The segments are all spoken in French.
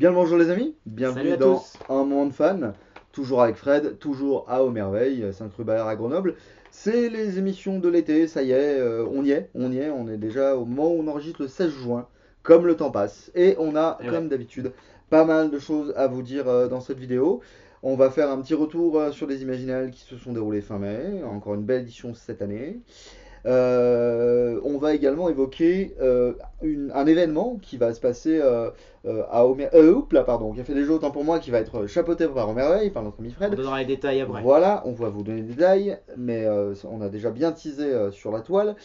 Bien le bonjour les amis, Salut bienvenue à dans tous. Un moment de fan, toujours avec Fred, toujours à Aumerveille, Saint-Crubert à Grenoble. C'est les émissions de l'été, ça y est, on est déjà au moment où on enregistre le 16 juin, comme le temps passe. Et on a, Eh comme ouais. d'habitude, pas mal de choses à vous dire dans cette vidéo. On va faire un petit retour sur les Imaginales qui se sont déroulés fin mai, encore une belle édition cette année. On va également évoquer un événement qui va se passer pardon, qui a fait déjà autant pour moi, qui va être chapeauté par Omerveille, par notre ami On Fred. donnera les détails après. Voilà, on va vous donner des détails, mais on a déjà bien teasé sur la toile.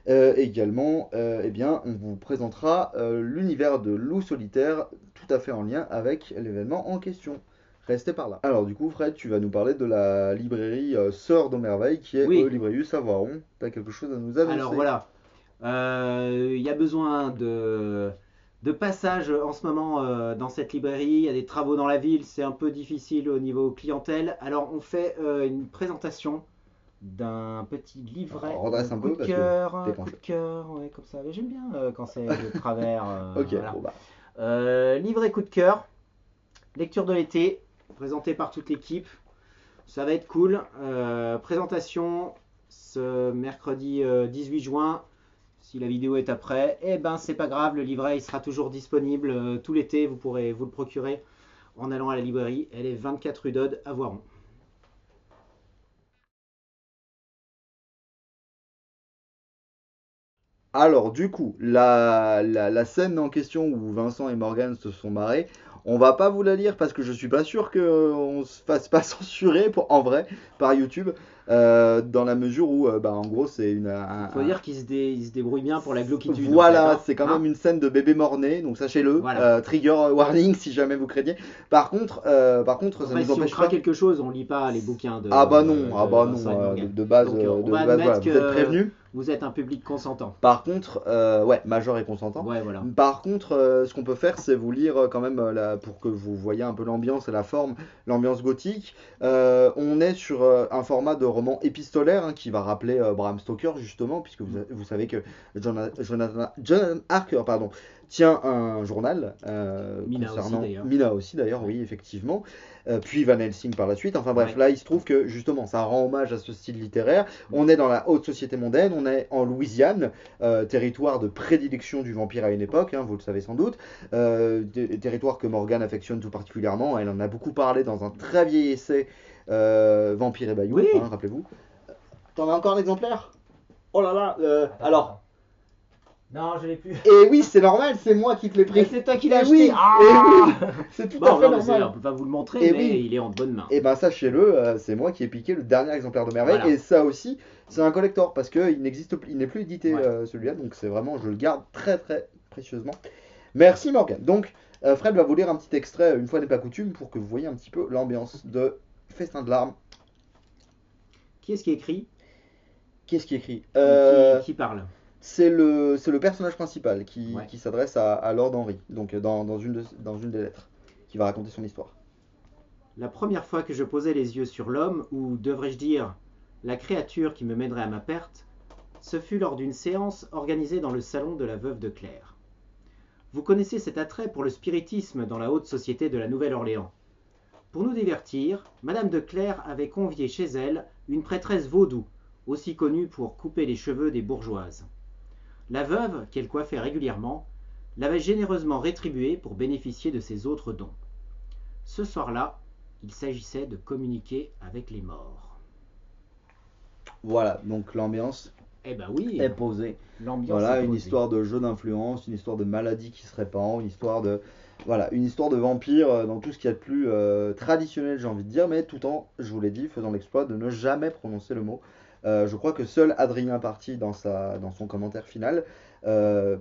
Également, eh bien, on vous présentera l'univers de Loup Solitaire, tout à fait en lien avec l'événement en question. Restez par là. Alors du coup, Fred, tu vas nous parler de la librairie Sœur d'Aumerveille, qui est Oui, Libraius à Voiron. T'as quelque chose à nous alors annoncer? voilà. Il y a besoin de passage en ce moment dans cette librairie. Il y a des travaux dans la ville, c'est un peu difficile au niveau clientèle. Alors on fait une présentation d'un petit livret Alors, redresse un coup peu de parce que t'es cœur, coup penché. de cœur, ouais, comme ça. Mais j'aime bien quand c'est de travers. Ok, Voilà. bon bah. Livret coup de cœur, lecture de l'été, présenté par toute l'équipe. Ça va être cool. Présentation ce mercredi 18 juin. Si la vidéo est après, eh ben c'est pas grave, le livret il sera toujours disponible tout l'été. Vous pourrez vous le procurer en allant à la librairie. Elle est 24 rue d'Aude à Voiron. Alors, du coup, la scène en question où Vincent et Morgan se sont marrés, on va pas vous la lire parce que je suis pas sûr qu'on se fasse pas censurer en vrai par YouTube, dans la mesure où, bah, en gros, c'est Faut dire qu'il il se débrouille bien pour la gloquitude en fait. voilà, Hein, c'est quand même hein. une scène de bébé mort-né, donc sachez-le, Voilà. trigger warning si jamais vous craignez. Par contre, ça Enfin, nous si on empêche craint pas. quelque chose, on lit pas les bouquins Ah de bah Vincent et non, de Morgan. Donc on de va base, voilà, admettre vous êtes que prévenus. vous êtes un public consentant. Par contre, ouais, majeur et consentant. Ouais, voilà. Par contre, ce qu'on peut faire, c'est vous lire quand même pour que vous voyez un peu l'ambiance et la forme, l'ambiance gothique. On est sur un format de roman épistolaire hein, qui va rappeler Bram Stoker justement, puisque vous savez que Jonathan Harker, pardon, tient un journal Mina aussi concernant d'ailleurs. Mina aussi d'ailleurs, Ouais. oui effectivement, puis Van Helsing par la suite. Enfin bref, Ouais. là il se trouve que justement ça rend hommage à ce style littéraire. On est dans la haute société mondaine, on est en Louisiane, territoire de prédilection du vampire à une époque, hein, vous le savez sans doute, territoire que Morgane affectionne tout particulièrement. Elle en a beaucoup parlé dans un très vieil essai, Vampire et Bayou, hein, Oui. rappelez-vous. T'en as encore un exemplaire? Oh là là, alors. Non, je l'ai plus. Et oui, c'est normal, c'est moi qui te l'ai Et pris. c'est toi qui l'as Et acheté. oui, et Ah. oui, c'est tout à Bon, fait non, mais c'est, on normal. peut pas vous le montrer, Et mais oui, il est en bonne main. et ben sachez-le, c'est moi qui ai piqué le dernier exemplaire de Merveille. Et Voilà. ça aussi, c'est un collector parce qu'il n'existe, il n'est plus édité Ouais. celui-là. Donc c'est vraiment, je le garde très très précieusement. Merci Morgan. Donc Fred va vous lire un petit extrait, une fois n'est pas coutume, pour que vous voyez un petit peu l'ambiance de Festin de larmes. Qui est-ce qui écrit Qu'est-ce qui est écrit ou qui parle? C'est le personnage principal Ouais. qui s'adresse à Lord Henry, donc dans une des lettres, qui va raconter son histoire. La première fois que je posais les yeux sur l'homme, ou devrais-je dire la créature qui me mènerait à ma perte, ce fut lors d'une séance organisée dans le salon de la veuve de Claire. Vous connaissez cet attrait pour le spiritisme dans la haute société de la Nouvelle-Orléans. Pour nous divertir, Madame de Claire avait convié chez elle une prêtresse vaudou, aussi connue pour couper les cheveux des bourgeoises. La veuve, qu'elle coiffait régulièrement, l'avait généreusement rétribuée pour bénéficier de ses autres dons. Ce soir-là, il s'agissait de communiquer avec les morts. Voilà, donc l'ambiance Eh ben oui, est posée. l'ambiance est Voilà, une posée. histoire de jeu d'influence, une histoire de maladie qui se répand, une histoire de voilà, une histoire de vampire dans tout ce qu'il y a de plus traditionnel, j'ai envie de dire, mais tout en, je vous l'ai dit, faisant l'exploit de ne jamais prononcer le mot. Je crois que seul Adrien Parti, dans son commentaire final,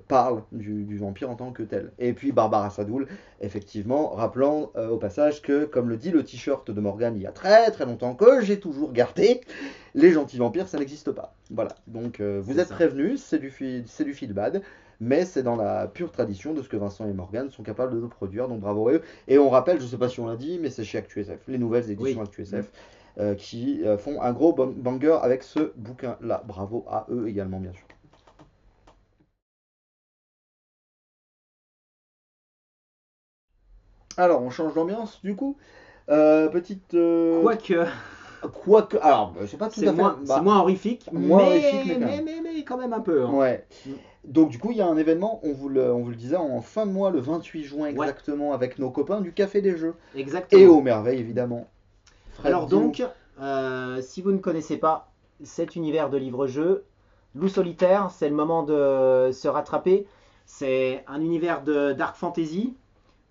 parle du vampire en tant que tel. Et puis Barbara Sadoul, effectivement, rappelant au passage que, comme le dit le t-shirt de Morgane il y a très très longtemps, que j'ai toujours gardé, les gentils vampires, ça n'existe pas. Voilà, donc vous C'est êtes ça. prévenus, c'est du feel bad, mais c'est dans la pure tradition de ce que Vincent et Morgan sont capables de nous produire, donc bravo à eux. Et on rappelle, je sais pas si on l'a dit, mais c'est chez ActuSF, les nouvelles éditions Oui. ActuSF, qui font un gros banger avec ce bouquin-là. Bravo à eux également, bien sûr. Alors, on change d'ambiance du coup. Petite. Quoique, Alors, c'est pas tout à fait. c'est moins horrifique, moins horrifique, mais quand même. mais quand même un peu. Hein. Ouais. Donc, du coup, il y a un événement, on vous le disait, en fin de mois, le 28 juin exactement, avec nos copains du Café des Jeux. Exactement. Et aux merveilles, évidemment. Fred, alors, donc, si vous ne connaissez pas cet univers de livre-jeu, Loup solitaire, c'est le moment de se rattraper. C'est un univers de dark fantasy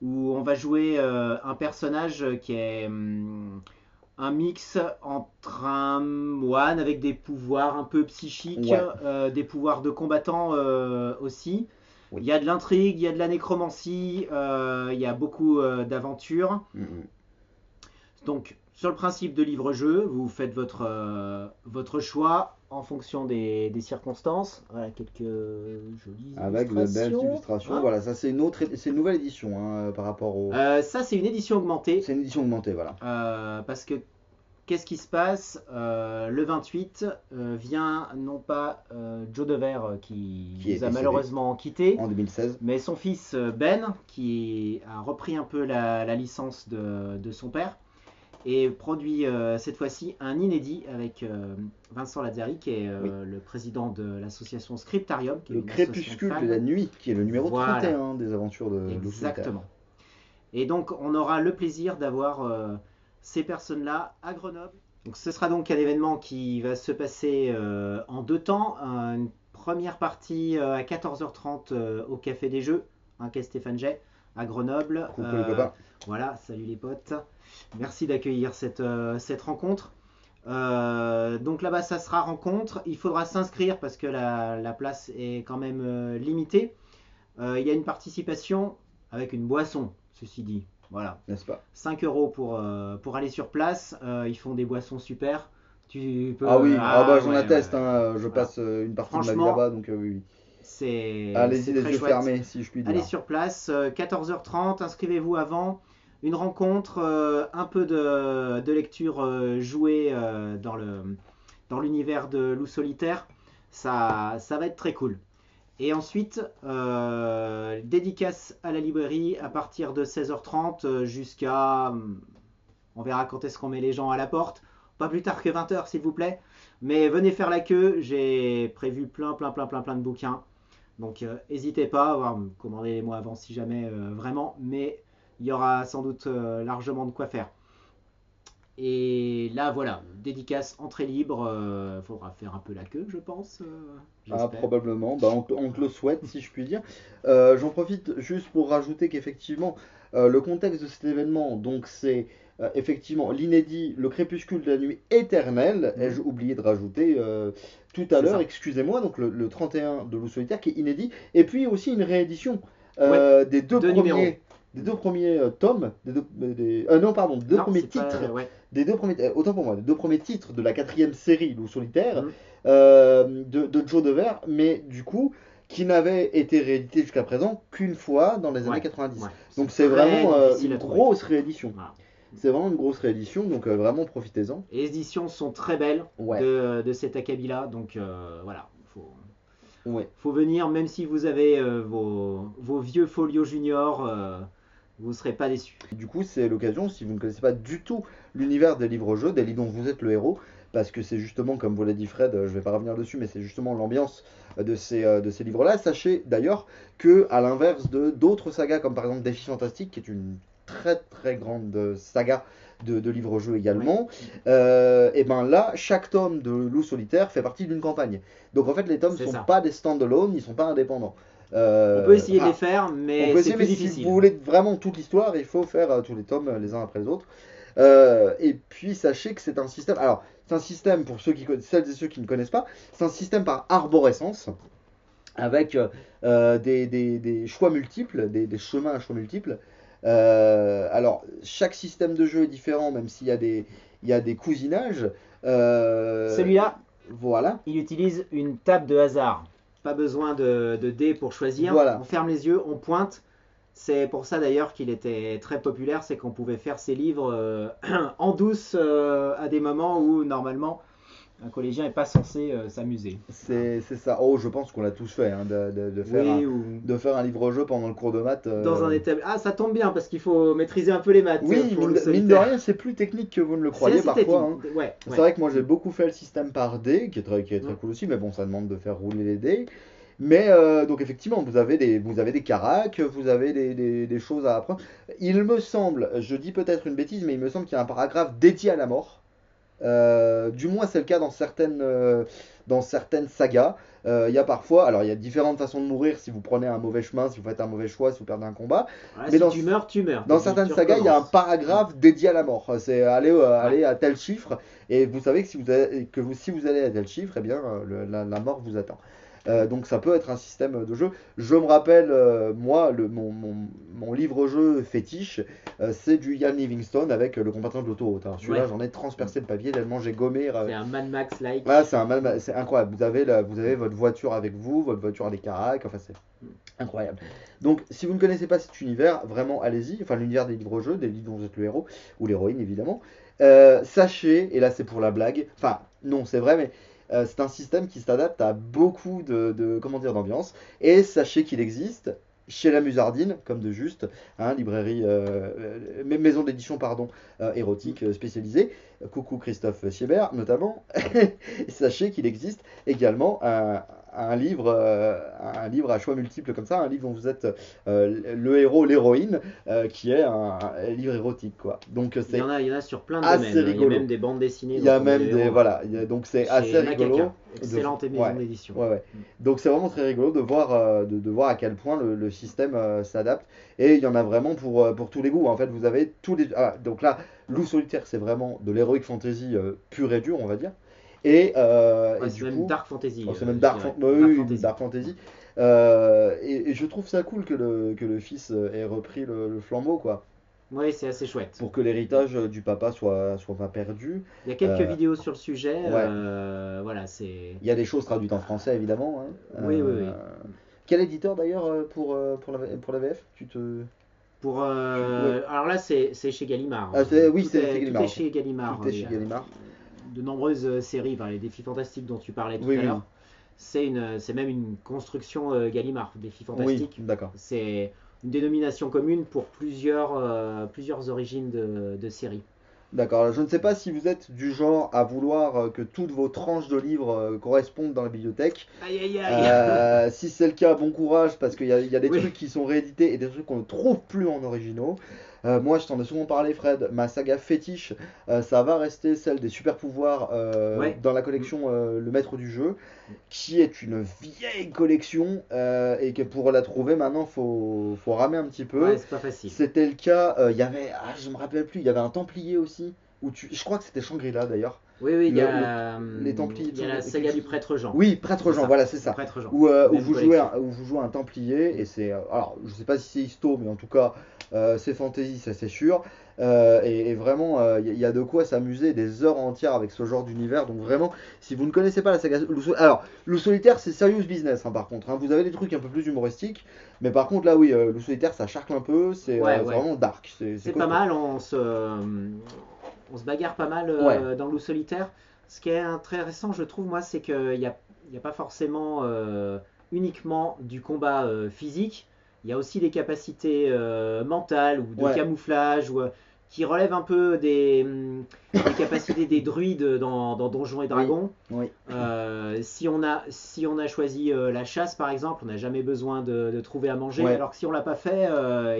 où on va jouer un personnage qui est un mix entre un moine avec des pouvoirs un peu psychiques, des pouvoirs de combattant aussi. Oui. Il y a de l'intrigue, il y a de la nécromancie, il y a beaucoup d'aventures. Donc, sur le principe de livre-jeu, vous faites votre choix en fonction des circonstances. Voilà, quelques jolies avec illustrations. Avec de belles illustrations. Hein, voilà, ça c'est une nouvelle édition hein, par rapport au... ça c'est une édition augmentée. C'est une édition augmentée, voilà. Parce que qu'est-ce qui se passe le 28 vient non pas Joe Devers qui nous a malheureusement quitté en 2016, mais son fils Ben qui a repris un peu la licence de son père et produit cette fois-ci un inédit avec Vincent Lazzari qui est le président de l'association Scriptarium. Qui est le crépuscule de la nuit, qui est le numéro 31 des aventures de Loup solitaire. Exactement. Et donc on aura le plaisir d'avoir ces personnes-là à Grenoble. Donc, ce sera donc un événement qui va se passer en 2 temps. Une première partie à 14h30 au Café des Jeux, quai Stéphane Jay, à Grenoble. Coucou les copains. Voilà, salut les potes. Merci d'accueillir cette rencontre. Donc là-bas, ça sera rencontre. Il faudra s'inscrire parce que la place est quand même limitée. Il y a une participation avec une boisson, ceci dit. Voilà. N'est-ce pas ? 5 € pour aller sur place. Ils font des boissons super. Tu peux... Ah oui, j'en atteste. Hein, je passe une partie de ma vie là-bas, donc oui. Allez-y les yeux fermés, si je puis dire. Allez sur place, 14h30, inscrivez-vous avant. Une rencontre, un peu de lecture jouée dans l'univers de Loup solitaire. Ça va être très cool. Et ensuite, dédicace à la librairie à partir de 16h30 jusqu'à... On verra quand est-ce qu'on met les gens à la porte. Pas plus tard que 20h s'il vous plaît. Mais venez faire la queue, j'ai prévu plein de bouquins. Donc n'hésitez pas, commandez-les-moi avant si jamais vraiment. Mais il y aura sans doute largement de quoi faire. Et là, voilà, dédicace, entrée libre. Faudra faire un peu la queue, je pense. Probablement. On te le souhaite, si je puis dire. J'en profite juste pour rajouter qu'effectivement, le contexte de cet événement, donc c'est effectivement l'inédit, le crépuscule de la nuit éternelle. Ai-je oublié de rajouter tout à l'heure, excusez-moi, donc le 31 de Loup solitaire qui est inédit. Et puis aussi une réédition des deux premiers. Des 2 premiers tomes, des deux premiers titres, des 2 premiers, autant pour moi, des 2 premiers titres de la 4e série Loup solitaire de Joe Devers, mais du coup qui n'avait été réédité jusqu'à présent qu'une fois dans les années 90. Donc c'est vraiment une grosse réédition. Voilà. C'est vraiment une grosse réédition, donc vraiment profitez-en. Et les éditions sont très belles de cet acabit-là, donc voilà. Faut venir, même si vous avez vos vieux folios juniors. Vous ne serez pas déçus. Du coup, c'est l'occasion, si vous ne connaissez pas du tout l'univers des livres-jeux, des livres dont vous êtes le héros, parce que c'est justement, comme vous l'a dit Fred, je ne vais pas revenir dessus, mais c'est justement l'ambiance de ces livres-là. Sachez d'ailleurs que, à l'inverse de d'autres sagas, comme par exemple Défi Fantastique, qui est une très très grande saga de livres-jeux également, et ben là, chaque tome de Loup solitaire fait partie d'une campagne. Donc en fait, les tomes ne sont pas des stand-alone, ils ne sont pas indépendants. On peut essayer de les faire, mais c'est plus difficile. Si vous voulez vraiment toute l'histoire, il faut faire tous les tomes les uns après les autres. Et puis sachez que c'est un système. Alors, c'est un système pour celles et ceux qui ne connaissent pas. C'est un système par arborescence avec des choix multiples, des chemins à choix multiples. Alors, chaque système de jeu est différent, même s'il y a des cousinages. Celui-là, voilà. Il utilise une table de hasard. Pas besoin de dés pour choisir. Voilà. On ferme les yeux, on pointe. C'est pour ça d'ailleurs qu'il était très populaire, c'est qu'on pouvait faire ses livres en douce à des moments où normalement Un collégien n'est pas censé s'amuser. C'est ça. Oh, je pense qu'on l'a tous fait, hein, Oui, ou de faire un livre-jeu pendant le cours de maths. dans un établissement. Ah, ça tombe bien parce qu'il faut maîtriser un peu les maths Oui, pour le mine de solitaire. rien, c'est plus technique que vous ne le C'est croyez assez parfois, technique. hein. Ouais, C'est ouais. vrai que moi j'ai beaucoup fait le système par dés, qui est très Mm. cool aussi, mais bon, ça demande de faire rouler les dés. Mais donc effectivement, vous avez des caracs, vous avez des choses à apprendre. Il me semble, je dis peut-être une bêtise, mais il me semble qu'il y a un paragraphe dédié à la mort. Du moins, c'est le cas dans certaines sagas. Il y a parfois, alors il y a différentes façons de mourir si vous prenez un mauvais chemin, si vous faites un mauvais choix, si vous perdez un combat. Voilà, Mais si tu meurs, tu meurs. dans certaines Tu sagas, il y a un recommences. Mm. paragraphe dédié à la mort. C'est Ouais. aller à tel chiffre, et vous savez que si vous allez à tel chiffre, eh bien, la mort vous attend. Donc ça peut être un système de jeu. Je me rappelle, moi, mon livre-jeu fétiche, c'est du Ian Livingstone avec le combattant de l'autoroute. Alors celui-là, Ouais. j'en ai transpercé le papier tellement j'ai gommé. C'est un Mad Max-like. Voilà, c'est incroyable. Vous avez votre voiture avec vous, votre voiture a des caracs, enfin c'est incroyable. Donc, si vous ne connaissez pas cet univers, vraiment allez-y. Enfin, l'univers des livres-jeux, des livres dont vous êtes le héros, ou l'héroïne évidemment. Sachez, et là c'est pour la blague, enfin, non, c'est vrai, mais c'est un système qui s'adapte à beaucoup comment dire, d'ambiance. Et sachez qu'il existe chez la Musardine, comme de juste, hein, librairie, maison d'édition, pardon, érotique spécialisée. Coucou Christophe Siebert, notamment. Sachez qu'il existe également un livre à choix multiples comme ça, un livre dont vous êtes le héros, l'héroïne, qui est un livre érotique, quoi. Donc c'est Il y en a sur plein de assez domaines. Il y a rigolo. même des bandes dessinées Il y dont a on est même le des, héros. voilà, donc c'est assez Chez rigolo. Macaca. Excellente maison Ouais, d'édition. ouais. Donc c'est vraiment très rigolo de voir, de voir à quel point le système s'adapte. Et il y en a vraiment pour tous les goûts. En fait, vous avez tous les. Ah, donc là, Loup solitaire, c'est vraiment de l'heroic fantasy pur et dur, on va dire. Et Ouais, c'est du même coup, Dark Fantasy, oh, c'est même je dirais. Dark oui, Fantasy. Dark Fantasy. Et je trouve ça cool que le fils ait repris le flambeau, quoi. Oui, c'est assez chouette. Pour que l'héritage du papa soit pas perdu. Il y a quelques Euh, vidéos sur le sujet. ouais, Voilà, c'est. il y a des choses traduites en français, évidemment, hein. Oui, oui, oui. Quel éditeur d'ailleurs pour la VF Ouais. Alors là, c'est chez Gallimard. Ah, oui, c'est Tout est Gallimard, ok. chez Gallimard. Tout est Il y chez a Gallimard. de nombreuses séries. Enfin, les défis fantastiques dont tu parlais tout Oui, à oui, l'heure. C'est même une construction Gallimard. Défis oui, fantastiques. d'accord. C'est une dénomination commune pour plusieurs origines de séries. D'accord. Je ne sais pas si vous êtes du genre à vouloir que toutes vos tranches de livres correspondent dans la bibliothèque. Aïe aïe aïe. Si c'est le cas, bon courage parce il y a des Oui. trucs qui sont réédités et des trucs qu'on ne trouve plus en originaux. Moi, je t'en ai souvent parlé, Fred. Ma saga fétiche, ça va rester celle des super pouvoirs Ouais. dans la collection Le Maître du Jeu, qui est une vieille collection et que pour la trouver maintenant, faut ramer un petit peu. Ouais, c'est pas facile. C'était le cas. Il y avait, je me rappelle plus, il y avait un Templier aussi. Je crois que c'était Shangri-La d'ailleurs. Oui, oui, Les Templiers. il y a la saga du prêtre Jean. Oui, Prêtre C'est Jean, ça. voilà, c'est ça. Prêtre Jean. Où Même collection. vous jouez un Templier, et c'est. Alors, je sais pas si c'est histo, mais en tout cas, c'est fantasy, ça c'est sûr. Et vraiment, il y a de quoi s'amuser des heures entières avec ce genre d'univers. Donc, vraiment, si vous ne connaissez pas la saga. Alors, Loup Solitaire, c'est serious business, hein, par contre, hein. Vous avez des trucs un peu plus humoristiques, mais par contre, là, oui, Loup Solitaire, ça charcle un peu, Ouais, c'est ouais. vraiment dark. C'est pas costaud. mal, on se bagarre pas mal Ouais. dans Loup solitaire. Ce qui est intéressant, je trouve, moi, c'est qu'il y a pas forcément uniquement du combat physique. Il y a aussi des capacités mentales ou de Ouais. camouflage qui relèvent un peu des capacités des druides dans Donjons et Dragons. Oui. Si on a choisi la chasse, par exemple, on n'a jamais besoin de trouver à manger. Ouais. Alors que si on l'a pas fait,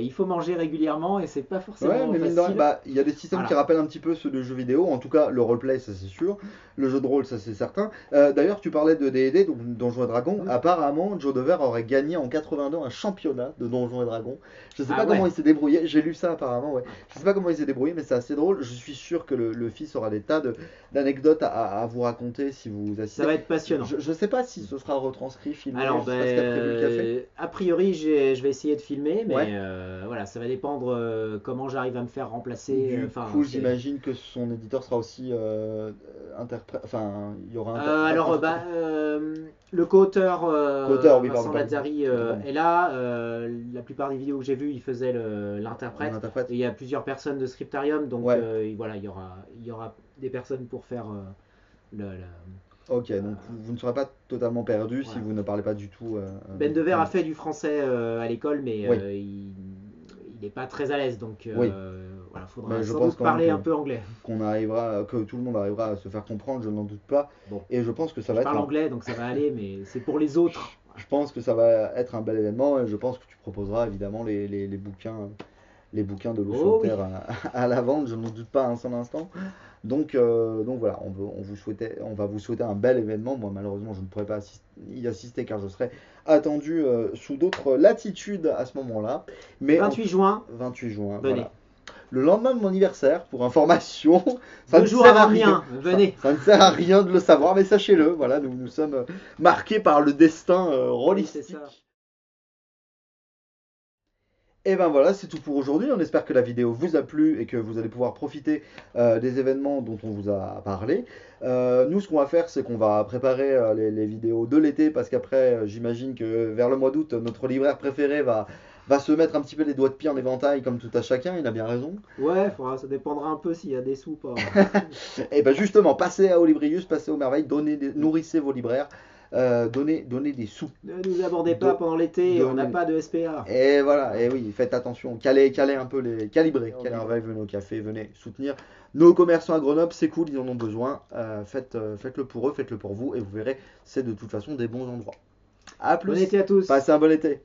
il faut manger régulièrement et c'est pas forcément Ouais, mais mine de rien, facile. bah, il y a des systèmes Voilà. qui rappellent un petit peu ceux de jeux vidéo. En tout cas, le roleplay, ça c'est sûr. Le jeu de rôle, ça c'est certain. D'ailleurs, tu parlais de D&D, donc Donjons et Dragons. Mm. Apparemment, Joe Dever aurait gagné en 82 un championnat de Donjons et Dragons. Je sais Ah pas ouais. comment il s'est débrouillé. J'ai lu ça apparemment, ouais. Je sais pas comment il s'est débrouillé, mais c'est assez drôle. Je suis sûr que le fils aura des tas d'anecdotes à vous raconter si vous assistez. Ça va être passionnant. Je sais pas si ce sera retranscrit, filmé. Alors, Je sais pas ce qu'a prévu le café. a priori, je vais essayer de filmer, mais Ouais. voilà, ça va dépendre comment j'arrive à me faire remplacer. Du Enfin, coup, c'est- j'imagine que son éditeur sera aussi interprète. Enfin, il y aura un. alors, le co-auteur Co-auteur, oui, Vincent pardon. Lazzari Pardon. est là. La plupart des vidéos que j'ai vues, il faisait l'interprète. Un interprète. Et il y a plusieurs personnes de Scriptarium, donc Ouais. voilà, il y aura des personnes pour faire Ok, donc vous ne serez pas totalement perdu si Voilà. vous ne parlez pas du tout. Ben Dever a fait du français à l'école, mais Oui, il n'est pas très à l'aise, donc oui, voilà, faudra mais je sans pense doute quand même parler un peu anglais. qu'on arrivera, que tout le monde arrivera à se faire comprendre, je n'en doute pas. Bon, Et je pense que ça je va être parle anglais, donc ça va aller, mais c'est pour les autres. je pense que ça va être un bel événement et je pense que tu proposeras évidemment les bouquins de Loup Oh oui, Solitaire à la vente, je n'en doute pas un seul instant. Donc voilà, on va vous souhaiter un bel événement. Moi, malheureusement, je ne pourrai pas y assister car je serai attendu sous d'autres latitudes à ce moment-là. Mais en 28 juin, 28 juin, venez. voilà. Le lendemain de mon anniversaire, pour information, ça 2 ne jours sert à avant le rien. mien, venez. Ça ne sert à rien de le savoir, mais sachez-le, voilà, nous sommes marqués par le destin Oui, c'est rôlistique. ça. Et ben voilà, c'est tout pour aujourd'hui. On espère que la vidéo vous a plu et que vous allez pouvoir profiter des événements dont on vous a parlé. Nous, ce qu'on va faire, c'est qu'on va préparer les vidéos de l'été parce qu'après, j'imagine que vers le mois d'août, notre libraire préféré va se mettre un petit peu les doigts de pied en éventail comme tout à chacun. Il a bien raison. Ouais, ça dépendra un peu s'il y a des sous ou pas. Et ben justement, passez à Olibrius, passez aux merveilles, nourrissez vos libraires, donnez des sous. Ne nous abordez pas pendant l'été, on n'a Donnez- pas de SPA. Et voilà, et oui, faites attention, calez un peu calibrez, venez au café, venez soutenir nos commerçants à Grenoble, c'est cool, ils en ont besoin. Faites-le pour eux, faites-le pour vous, et vous verrez, c'est de toute façon des bons endroits. A Bon plus, été à tous. passez un bon été.